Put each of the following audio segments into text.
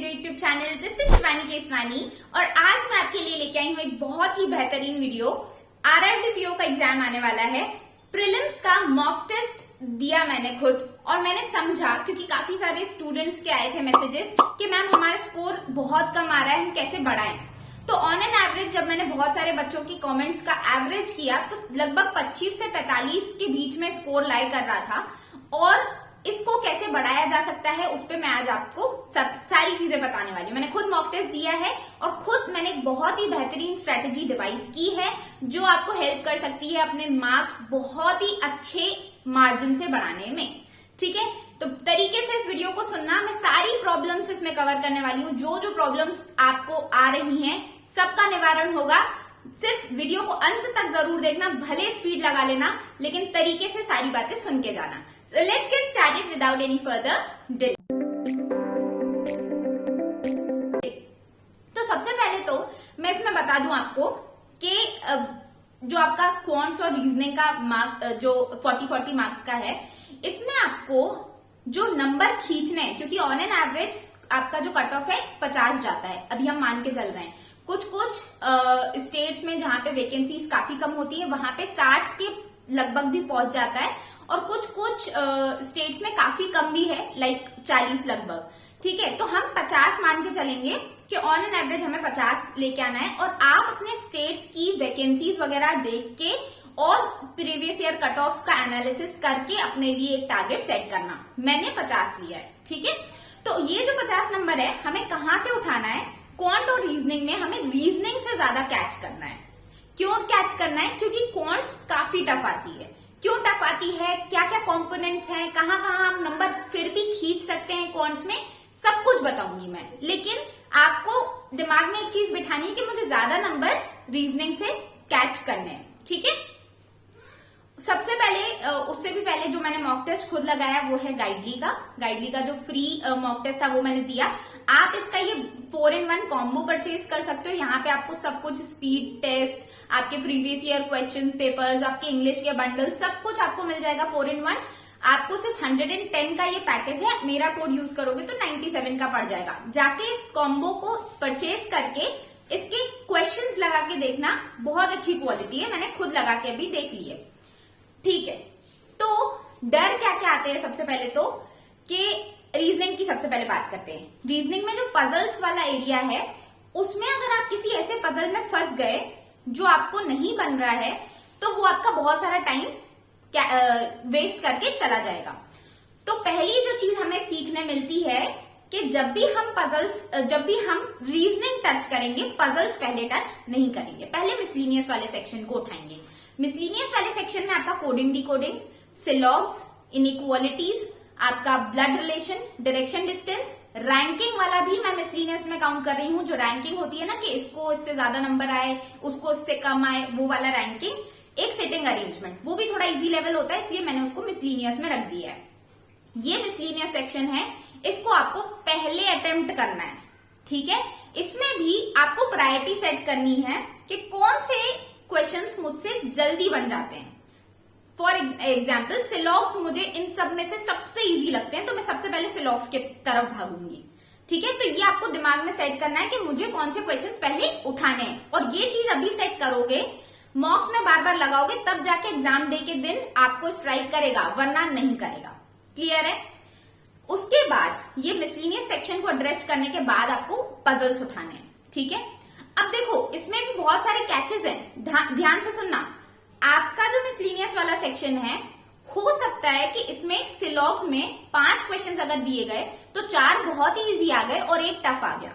Video YouTube channel. This is Shivani Keswani और आज मैं आपके लिए लेके आई हूँ एक बहुत ही बेहतरीन वीडियो। RRBPO का एग्जाम आने वाला है। प्रीलिम्स का मॉक टेस्ट दिया मैंने खुद और मैंने समझा, क्योंकि काफी सारे स्टूडेंट्स के आए थे मैसेजेस कि मैम हमारा स्कोर बहुत कम आ रहा है, हम कैसे बढ़ाएं। तो ऑन एन एवरेज जब मैंने बहुत सारे बच्चों की कमेंट्स का एवरेज किया तो लगभग 25 से 45 के बीच में स्कोर लाई कर रहा था। और इसको कैसे बढ़ाया जा सकता है उस पर मैं आज आपको सारी चीजें बताने वाली हूँ। मैंने खुद मॉक टेस्ट दिया है और खुद मैंने एक बहुत ही बेहतरीन स्ट्रेटेजी डिवाइस की है जो आपको हेल्प कर सकती है अपने मार्क्स बहुत ही अच्छे मार्जिन से बढ़ाने में। ठीक है, तो तरीके से इस वीडियो को सुनना। मैं सारी प्रॉब्लम्स इसमें कवर करने वाली हूँ। जो प्रॉब्लम्स आपको आ रही हैं सबका निवारण होगा। सिर्फ वीडियो को अंत तक जरूर देखना, भले स्पीड लगा लेना लेकिन तरीके से सारी बातें सुन के जाना। So let's get started without any further delay. तो सबसे पहले तो मैं इसमें बता दूं आपको कि जो आपका क्वांट्स और रीजनिंग का मार्क जो 40 मार्क्स का है, इसमें आपको जो नंबर खींचने हैं, क्योंकि ऑन एन एवरेज आपका जो कट ऑफ है 50 जाता है, अभी हम मान के चल रहे हैं। कुछ स्टेट्स में जहां पे वैकेंसीज काफी कम होती है वहां पे 60 के लगभग भी पहुंच जाता है और कुछ स्टेट्स में काफी कम भी है, लाइक 40 लगभग। ठीक है, तो हम 50 मान के चलेंगे कि ऑन एन एवरेज हमें 50 लेके आना है। और आप अपने स्टेट्स की वैकेंसीज वगैरह देख के और प्रीवियस ईयर कट ऑफ का एनालिसिस करके अपने लिए एक टारगेट सेट करना। मैंने 50 लिया है। ठीक है, तो ये जो 50 नंबर है हमें कहाँ से उठाना है? क्वांट और रीजनिंग में हमें रीजनिंग से ज्यादा कैच करना है। क्यों कैच करना है? क्योंकि क्वांट्स काफी टफ आती है। क्यों टफ आती है, क्या क्या कंपोनेंट्स हैं, कहाँ हम नंबर फिर भी खींच सकते हैं क्वांट्स में, सब कुछ बताऊंगी मैं। लेकिन आपको दिमाग में एक चीज बिठानी है कि मुझे ज्यादा नंबर रीजनिंग से कैच करने हैं। ठीक है, सबसे पहले उससे भी पहले जो मैंने मॉक टेस्ट खुद लगाया वो है गाइडली का जो फ्री मॉक टेस्ट था वो मैंने दिया। आप इसका ये 4-in-1 कॉम्बो परचेज कर सकते हो। यहाँ पे आपको सब कुछ, स्पीड टेस्ट, आपके प्रीवियस ईयर क्वेश्चन पेपर्स, आपके इंग्लिश के बंडल, सब कुछ आपको मिल जाएगा 4-in-1। आपको सिर्फ 110 का ये पैकेज है, मेरा कोड यूज करोगे तो 97 का पड़ जाएगा। जाके इस कॉम्बो को परचेज करके इसके क्वेश्चंस लगा के देखना, बहुत अच्छी क्वालिटी है, मैंने खुद लगा के अभी देख ली है। ठीक है, तो डर क्या क्या आते हैं? सबसे पहले तो कि रीजनिंग की सबसे पहले बात करते हैं। रीजनिंग में जो पजल्स वाला एरिया है उसमें अगर आप किसी ऐसे पजल में फंस गए जो आपको नहीं बन रहा है तो वो आपका बहुत सारा टाइम वेस्ट करके चला जाएगा। तो पहली जो चीज हमें सीखने मिलती है कि जब भी हम रीजनिंग टच करेंगे, पजल्स पहले टच नहीं करेंगे, पहले मिसलीनियस वाले सेक्शन को उठाएंगे। मिसलीनियस वाले सेक्शन में आपका कोडिंग डिकोडिंग, सिलॉग्स, इनइक्वालिटीज, आपका blood relation, direction distance, ranking वाला भी मैं मिसलीनियस में काउंट कर रही हूँ। जो रैंकिंग होती है ना कि इसको इससे ज्यादा नंबर आए, उसको इससे कम आए, वो वाला रैंकिंग। एक सिटिंग अरेंजमेंट, वो भी थोड़ा इजी लेवल होता है, इसलिए मैंने उसको मिसलीनियस में रख दिया है। ये मिसलीनियस सेक्शन है, इसको आपको पहले अटेम्प्ट करना है। ठीक है, इसमें भी आपको प्रायोरिटी सेट करनी है कि कौन से क्वेश्चंस मुझसे जल्दी बन जाते हैं। फॉर एग्जाम्पल सिलॉग्स मुझे इन सब में से सबसे इजी लगते हैं, तो मैं सबसे पहले सिलॉग्स के तरफ भागूंगी। ठीक है, तो ये आपको दिमाग में सेट करना है कि मुझे कौन से क्वेश्चंस पहले उठाने हैं। और ये चीज अभी सेट करोगे, मॉक्स में बार बार लगाओगे, तब जाके एग्जाम डे के दिन आपको स्ट्राइक करेगा, वरना नहीं करेगा। क्लियर है? उसके बाद ये मिसलीनियस सेक्शन को एड्रेस करने के बाद आपको पजल्स उठाने हैं। ठीक है, अब देखो इसमें भी बहुत सारे कैचेस हैं, ध्यान से सुनना। आपका जो मिसलीनियस वाला सेक्शन है, हो सकता है कि इसमें सिलॉग्स में 5 क्वेश्चंस अगर दिए गए तो 4 बहुत ही इजी आ गए और एक टफ आ गया।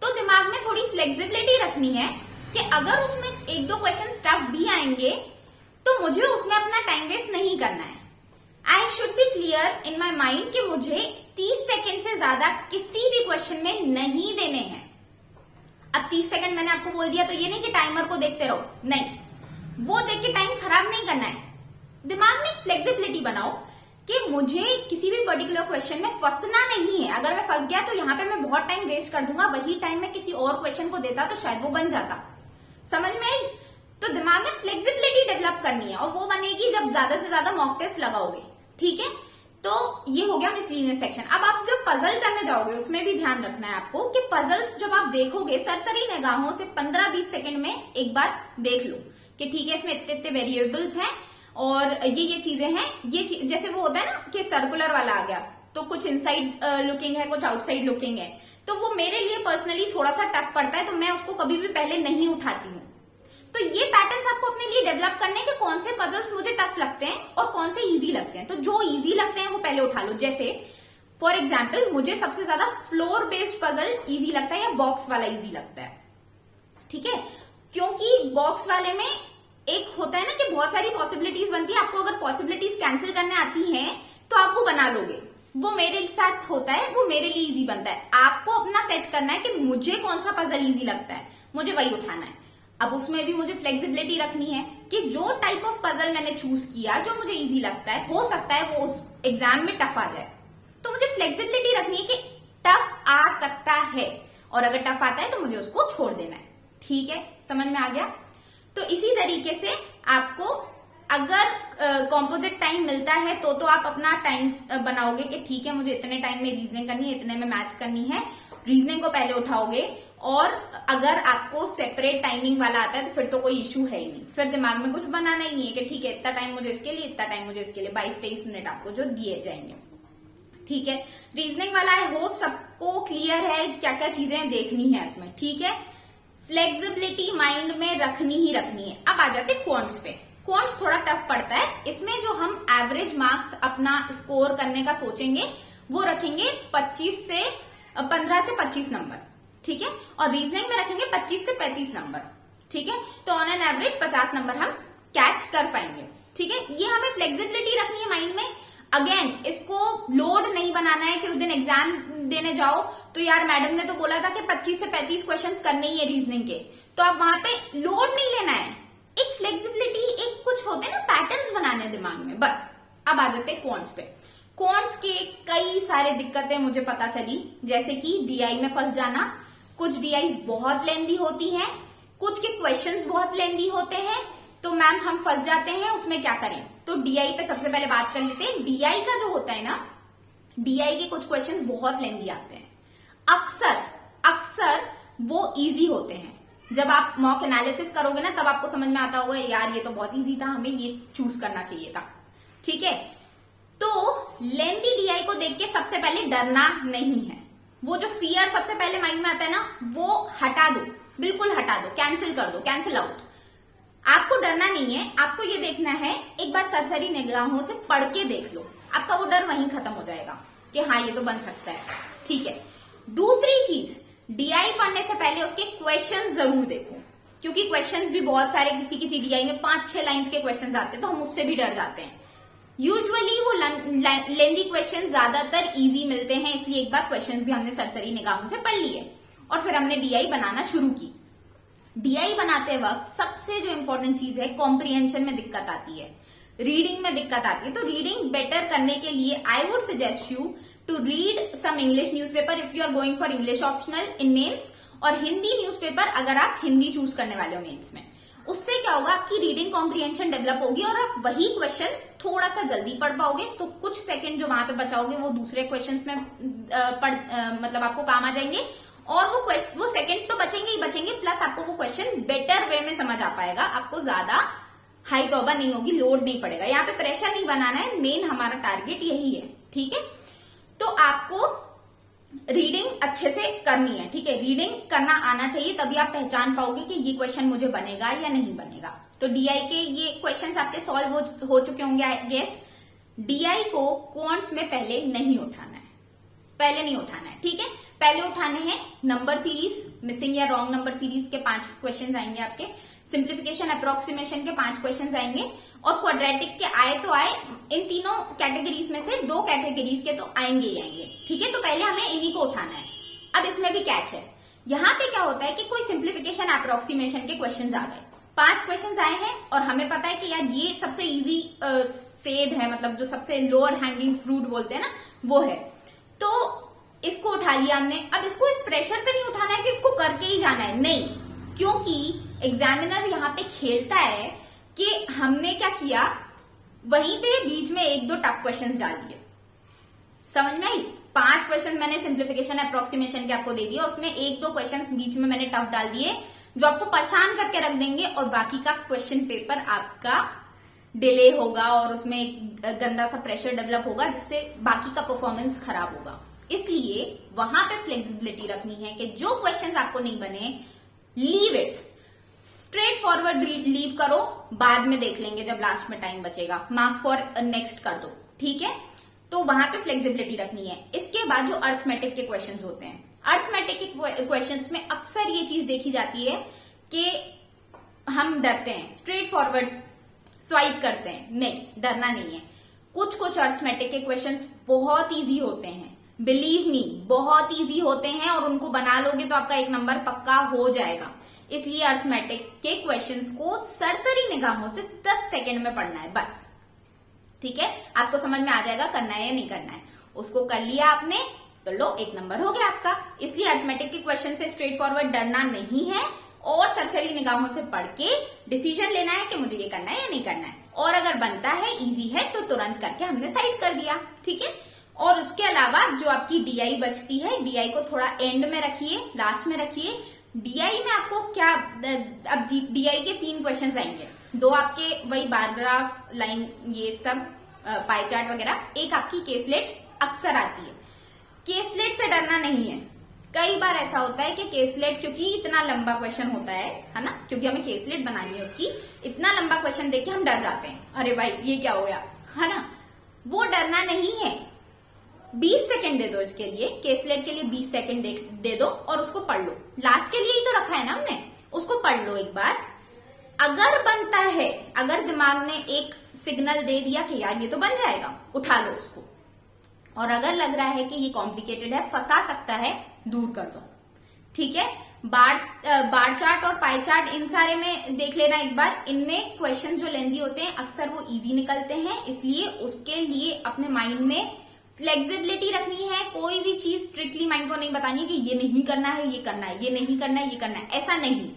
तो दिमाग में थोड़ी फ्लेक्सिबिलिटी रखनी है कि अगर उसमें 1-2 क्वेश्चन टफ भी आएंगे तो मुझे उसमें अपना टाइम वेस्ट नहीं करना है। I should be clear in my mind कि मुझे 30 सेकेंड से ज्यादा किसी भी क्वेश्चन में नहीं देने हैं। अब 30 सेकंड मैंने आपको बोल दिया तो ये नहीं कि टाइमर को देखते रहो, नहीं, वो देख के टाइम खराब नहीं करना है। दिमाग में फ्लेक्सिबिलिटी बनाओ कि मुझे किसी भी पर्टिकुलर क्वेश्चन में फंसना नहीं है। अगर मैं फंस गया तो यहाँ पे मैं बहुत टाइम वेस्ट कर दूंगा, वही टाइम में किसी और क्वेश्चन को देता तो शायद वो बन जाता। समझ में आई? तो दिमाग में फ्लेक्सिबिलिटी डेवलप करनी है और वो बनेगी जब ज्यादा से ज्यादा मॉक टेस्ट लगाओगे। ठीक है, तो ये हो गया मिसलिनियस सेक्शन। अब आप जब पजल करने जाओगे उसमें भी ध्यान रखना है आपको कि पजल्स जब आप देखोगे सरसरी निगाहों से 15-20 सेकंड में एक बार देख लो कि ठीक है इसमें इतने इतने वेरिएबल्स हैं और ये चीजें हैं। जैसे वो होता है ना कि सर्कुलर वाला आ गया तो कुछ इनसाइड लुकिंग है, कुछ आउटसाइड लुकिंग है, तो वो मेरे लिए पर्सनली थोड़ा सा टफ पड़ता है, तो मैं उसको कभी भी पहले नहीं उठाती हूँ। तो ये पैटर्न्स आपको अपने लिए डेवलप करने के कौन से पजल्स मुझे टफ लगते हैं और कौन से इजी लगते हैं। तो जो इजी लगते हैं वो पहले उठा लो। जैसे फॉर एग्जाम्पल मुझे सबसे ज्यादा फ्लोर बेस्ड पजल इजी लगता है या बॉक्स वाला इजी लगता है, ठीक है, क्योंकि बॉक्स वाले में एक होता है ना कि बहुत सारी पॉसिबिलिटीज बनती है, आपको अगर पॉसिबिलिटीज कैंसिल करने आती हैं तो आप वो बना लोगे। वो मेरे साथ होता है, वो मेरे लिए इजी बनता है। आपको अपना सेट करना है कि मुझे कौन सा पजल इजी लगता है, मुझे वही उठाना है। अब उसमें भी मुझे फ्लेक्सिबिलिटी रखनी है कि जो टाइप ऑफ पजल मैंने चूज किया जो मुझे इजी लगता है, हो सकता है वो उस एग्जाम में टफ आ जाए, तो मुझे फ्लेक्सिबिलिटी रखनी है कि टफ आ सकता है और अगर टफ आता है तो मुझे उसको छोड़ देना है। ठीक है, समझ में आ गया। तो इसी तरीके से आपको अगर कॉम्पोजिट टाइम मिलता है तो आप अपना टाइम बनाओगे कि ठीक है मुझे इतने टाइम में रीजनिंग करनी है, इतने में मैथ्स करनी है, रीजनिंग को पहले उठाओगे। और अगर आपको सेपरेट टाइमिंग वाला आता है तो फिर तो कोई इश्यू है ही नहीं, फिर दिमाग में कुछ बनाना ही नहीं है कि ठीक है इतना टाइम मुझे इसके लिए, इतना टाइम मुझे इसके लिए, 22-23 मिनट आपको जो दिए जाएंगे। ठीक है, रीजनिंग वाला आई होप सबको क्लियर है क्या क्या चीजें देखनी है इसमें। ठीक है, फ्लेक्सिबिलिटी माइंड में रखनी ही रखनी है। अब आ जाते क्वांट्स पे। क्वांट्स थोड़ा टफ पड़ता है, इसमें जो हम एवरेज मार्क्स अपना स्कोर करने का सोचेंगे वो रखेंगे 15 से 25 नंबर। ठीक है, और रीजनिंग में रखेंगे 25 से 35 नंबर। ठीक है, तो ऑन एन एवरेज 50 नंबर हम कैच कर पाएंगे। ठीक है, ये हमें फ्लेक्सिबिलिटी रखनी है माइंड में। अगेन इसको लोड नहीं बनाना है कि उस दिन एग्जाम देने जाओ तो यार मैडम ने तो बोला था कि 25 से 35 क्वेश्चंस करने ही है रीजनिंग के, तो आप वहां पे लोड नहीं लेना है। एक फ्लेक्सिबिलिटी, एक कुछ होते हैं ना पैटर्न्स बनाने दिमाग में, बस। अब आ जाते हैं क्वांट्स पे। क्वांट्स के कई सारे दिक्कतें मुझे पता चली, जैसे कि डीआई में फंस जाना। कुछ डीआईज बहुत लेंदी होती हैं, कुछ के क्वेश्चंस बहुत लेंदी होते हैं, तो मैम हम फंस जाते हैं, उसमें क्या करें। तो डीआई पे सबसे पहले बात कर लेते हैं। डीआई का जो होता है ना, डीआई के कुछ क्वेश्चंस बहुत लेंदी आते हैं। अक्सर वो इजी होते हैं। जब आप मॉक एनालिसिस करोगे ना तब आपको समझ में आता होगा यार ये तो बहुत इजी था, हमें ये चूज करना चाहिए था। ठीक है, तो लेंदी डीआई को देख के सबसे पहले डरना नहीं है। वो जो फियर सबसे पहले माइंड में आता है ना, वो हटा दो, बिल्कुल हटा दो, कैंसिल कर दो, कैंसिल आउट। आपको डरना नहीं है, आपको ये देखना है, एक बार सरसरी निगाहों से पढ़ के देख लो, आपका वो डर वहीं खत्म हो जाएगा कि हाँ ये तो बन सकता है। ठीक है, दूसरी चीज, डीआई पढ़ने से पहले उसके क्वेश्चंस जरूर देखो, क्योंकि क्वेश्चंस भी बहुत सारे, किसी डीआई में 5-6 लाइंस के क्वेश्चंस आते हैं तो हम उससे भी डर जाते हैं। यूजुअली वो लेंदी क्वेश्चन ज्यादातर इजी मिलते हैं, इसलिए एक बार क्वेश्चंस भी हमने सरसरी निगाहों से पढ़ लिए और फिर हमने डीआई बनाना शुरू की। डीआई बनाते वक्त सबसे जो इंपॉर्टेंट चीज है, कॉम्प्रिहेंशन में दिक्कत आती है, रीडिंग में दिक्कत आती है। तो रीडिंग बेटर करने के लिए I would suggest you to read some English newspaper if you are going for English optional in mains, और हिंदी न्यूज़पेपर अगर आप हिंदी चूज करने वाले हो मेंस में। उससे क्या होगा, आपकी रीडिंग कॉम्प्रिहेंशन डेवलप होगी और आप वही क्वेश्चन थोड़ा सा जल्दी पढ़ पाओगे, तो कुछ सेकंड जो वहां पे बचाओगे वो दूसरे क्वेश्चंस में मतलब आपको काम आ जाएंगे, और वो सेकंड्स तो बचेंगे ही बचेंगे, प्लस आपको वो क्वेश्चन बेटर वे में समझ आ पाएगा। आपको ज्यादा हाई तौबा नहीं होगी, लोड नहीं पड़ेगा, यहाँ पे प्रेशर नहीं बनाना है, मेन हमारा टारगेट यही है। ठीक है, तो आपको रीडिंग अच्छे से करनी है। ठीक है, रीडिंग करना आना चाहिए, तभी आप पहचान पाओगे कि ये क्वेश्चन मुझे बनेगा या नहीं बनेगा। तो डीआई के ये क्वेश्चंस आपके सॉल्व हो चुके होंगे आई गेस। डीआई को क्वांट्स में पहले नहीं उठाना है, पहले नहीं उठाना है। ठीक है, पहले उठाने हैं नंबर सीरीज, मिसिंग या रॉन्ग नंबर सीरीज के 5 क्वेश्चन आएंगे आपके, सिंप्लीफिकेशन अप्रोक्सीमेशन के 5 क्वेश्चन आएंगे, और क्वाड्रेटिक के आए तो आए, इन तीनों कैटेगरीज में से 2 कैटेगरीज के तो आएंगे ही आएंगे। ठीक है, तो पहले हमें इन्हीं को उठाना है। अब इसमें भी कैच है, यहाँ पे क्या होता है कि कोई सिंप्लीफिकेशन अप्रोक्सीमेशन के क्वेश्चन आ गए, 5 क्वेश्चन आए हैं और हमें पता है कि यार ये सबसे इजी सेब है, मतलब जो सबसे लोअर हैंगिंग फ्रूट बोलते हैं ना वो है, तो इसको उठा लिया हमने। अब इसको इस प्रेशर से नहीं उठाना है कि इसको करके ही जाना है, नहीं, क्योंकि एग्जामिनर यहाँ पे खेलता है कि हमने क्या किया, वहीं पे बीच में 1-2 टफ क्वेश्चंस डाल दिए। समझ में आई? 5 क्वेश्चन मैंने सिंप्लीफिकेशन अप्रोक्सीमेशन के आपको दे दिया, उसमें 1-2 क्वेश्चन बीच में मैंने टफ डाल दिए जो आपको परेशान करके रख देंगे, और बाकी का क्वेश्चन पेपर आपका डिले होगा और उसमें एक गंदा सा प्रेशर डेवलप होगा जिससे बाकी का परफॉर्मेंस खराब होगा। इसलिए वहां पे फ्लेक्सिबिलिटी रखनी है कि जो क्वेश्चंस आपको नहीं बने, leave it, straight forward leave करो, बाद में देख लेंगे जब लास्ट में टाइम बचेगा, मार्क फॉर नेक्स्ट कर दो, ठीक है? तो वहां पे फ्लेक्सिबिलिटी रखनी है। इसके बाद जो अर्थमेटिक के क्वेश्चंस होते हैं, अर्थमेटिक के क्वेश्चंस में अक्सर ये चीज देखी जाती है कि हम डरते हैं, स्ट्रेट फॉरवर्ड स्वाइप करते हैं। नहीं, डरना नहीं है। कुछ कुछ अर्थमेटिक के क्वेश्चंस बहुत इजी होते हैं, बिलीव मी, बहुत इजी होते हैं, और उनको बना लोगे तो आपका 1 नंबर पक्का हो जाएगा। इसलिए अर्थमेटिक के क्वेश्चंस को सरसरी निगाहों से 10 सेकंड में पढ़ना है बस, ठीक है? आपको समझ में आ जाएगा करना है या नहीं करना है। उसको कर लिया आपने तो लो, 1 नंबर हो गया आपका। इसलिए अर्थमेटिक के क्वेश्चन से स्ट्रेट फॉरवर्ड डरना नहीं है, और सरसरी निगाहों से पढ़ के डिसीजन लेना है कि मुझे ये करना है या नहीं करना है, और अगर बनता है, इजी है, तो तुरंत करके हमने साइड कर दिया, ठीक है? और उसके अलावा जो आपकी डीआई बचती है, डीआई को थोड़ा एंड में रखिए, लास्ट में रखिए। डीआई में आपको क्या, अब डीआई के 3 क्वेश्चन आएंगे, 2 आपके वही बार ग्राफ, लाइन, ये सब पाई चार्ट वगैरह, एक आपकी केसलेट अक्सर आती है। केसलेट से डरना नहीं है। कई बार ऐसा होता है कि केसलेट, क्योंकि इतना लंबा क्वेश्चन होता है ना, क्योंकि हमें केसलेट बनानी है उसकी, इतना लंबा क्वेश्चन देख के हम डर जाते हैं, अरे भाई ये क्या हो गया, है ना? वो डरना नहीं है। 20 सेकंड दे दो इसके लिए, केसलेट के लिए 20 सेकंड दे दो और उसको पढ़ लो। लास्ट के लिए ही तो रखा है ना हमने, उसको पढ़ लो एक बार। अगर बनता है, अगर दिमाग ने एक सिग्नल दे दिया कि यार ये तो बन जाएगा, उठा लो उसको। और अगर लग रहा है कि ये कॉम्प्लिकेटेड है, फंसा सकता है, दूर कर दो, ठीक है? बार चार्ट और पाई चार्ट, इन सारे में देख लेना एक बार। इनमें क्वेश्चन जो लेंदी होते हैं अक्सर वो इजी निकलते हैं, इसलिए उसके लिए अपने माइंड में फ्लेक्सिबिलिटी रखनी है। कोई भी चीज स्ट्रिक्टली माइंड को नहीं बतानी है कि ये नहीं करना है, ये करना है, ये नहीं करना है, ये करना है, ऐसा नहीं।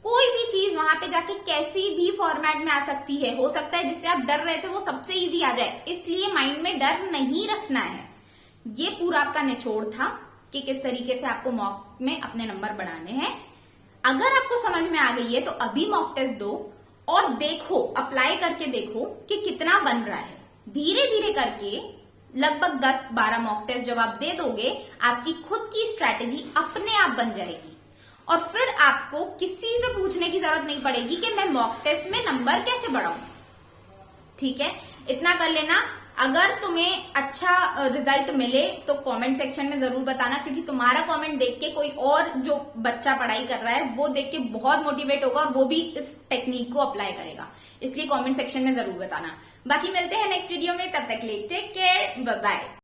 कोई भी चीज वहां पे जाके कैसी भी फॉर्मेट में आ सकती है, हो सकता है जिससे आप डर रहे थे वो सबसे इजी आ जाए, इसलिए माइंड में डर नहीं रखना है। ये पूरा आपका निचोड़ था कि किस तरीके से आपको मॉक में अपने नंबर बढ़ाने हैं। अगर आपको समझ में आ गई है तो अभी मॉक टेस्ट दो और देखो, अप्लाई करके देखो कि कितना बन रहा है। धीरे धीरे करके लगभग 10-12 मॉक टेस्ट जब आप दे दोगे, आपकी खुद की स्ट्रैटेजी अपने आप बन जाएगी, और फिर आपको किसी से पूछने की जरूरत नहीं पड़ेगी कि मैं मॉक टेस्ट में नंबर कैसे बढ़ाऊं, ठीक है? इतना कर लेना। अगर तुम्हें अच्छा रिजल्ट मिले तो कमेंट सेक्शन में जरूर बताना, क्योंकि तुम्हारा कमेंट देख के कोई और जो बच्चा पढ़ाई कर रहा है वो देख के बहुत मोटिवेट होगा और वो भी इस टेक्निक को अप्लाई करेगा। इसलिए कमेंट सेक्शन में जरूर बताना। बाकी मिलते हैं नेक्स्ट वीडियो में, तब तक के लिए टेक केयर, बाय बाय।